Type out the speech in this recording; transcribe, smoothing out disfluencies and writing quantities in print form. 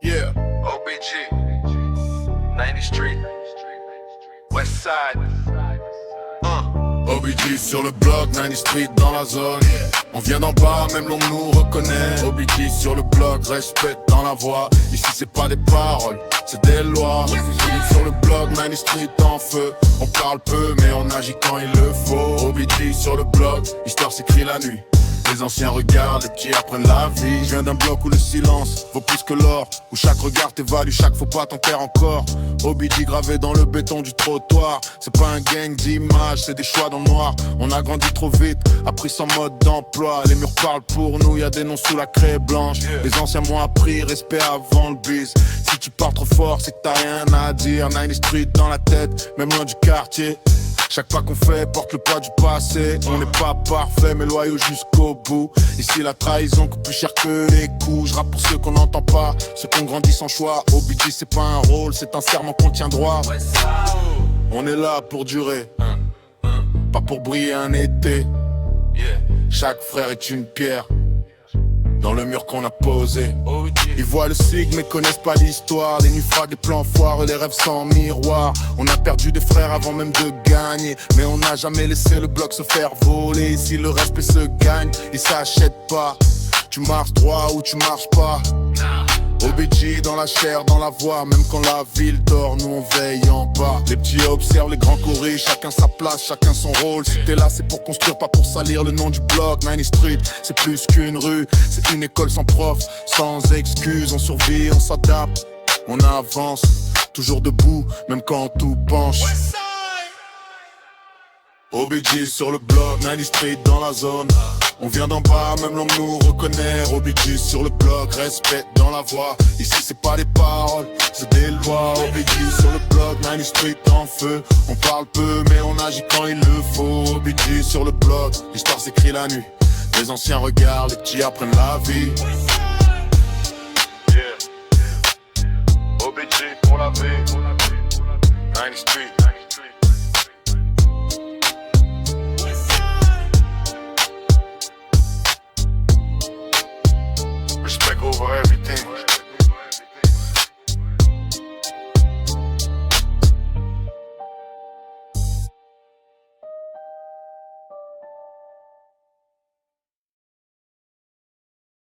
Yeah, OBG, 90th Street, West Side. OBG sur le bloc, 90th Street dans la zone. On vient d'en bas, même l'on nous reconnaît. OBG sur le bloc, respect dans la voix. Ici c'est pas des paroles, c'est des lois. OBG sur le bloc, 90th Street en feu. On parle peu mais on agit quand il le faut. OBG sur le bloc, l'histoire s'écrit la nuit. Les anciens regardent, les petits apprennent la vie. Je viens d'un bloc où le silence vaut plus que l'or, où chaque regard t'évalue, chaque faux pas t'enterre encore. OBG gravé dans le béton du trottoir. C'est pas un gang d'images, c'est des choix dans le noir. On a grandi trop vite, appris sans mode d'emploi. Les murs parlent pour nous, y'a des noms sous la craie blanche. Les anciens m'ont appris, respect avant le bise. Si tu pars trop fort, c'est que t'as rien à dire. 90th Street dans la tête, même loin du quartier. Chaque pas qu'on fait porte le poids du passé. On n'est pas parfait mais loyaux jusqu'au bout. Ici la trahison coûte plus cher que les coups. Je rappe pour ceux qu'on n'entend pas, ceux qu'on grandit sans choix. OBG c'est pas un rôle, c'est un serment qu'on tient droit. On est là pour durer, pas pour briller un été. Chaque frère est une pierre dans le mur qu'on a posé. Ils voient le signe mais connaissent pas l'histoire. Les naufrages, les plans foireux, les rêves sans miroir. On a perdu des frères avant même de gagner, mais on n'a jamais laissé le bloc se faire voler. Ici le respect se gagne, il s'achète pas. Tu marches droit ou tu marches pas. OBG dans la chair, dans la voix. Même quand la ville dort, nous on veille en bas. Les petits observent, les grands corrigent. Chacun sa place, chacun son rôle. Si t'es là c'est pour construire, pas pour salir le nom du bloc. 90th Street, c'est plus qu'une rue. C'est une école sans prof, sans excuse. On survit, on s'adapte, on avance. Toujours debout, même quand tout penche. OBG sur le bloc, 90th Street dans la zone. On vient d'en bas, même l'on nous reconnaît. OBG sur le bloc, respect dans la voix. Ici c'est pas des paroles, c'est des lois. OBG sur le bloc, 90th Street en feu. On parle peu mais on agit quand il le faut. OBG sur le bloc, l'histoire s'écrit la nuit. Les anciens regardent, les petits apprennent la vie. OBG pour la vie, 90th Street.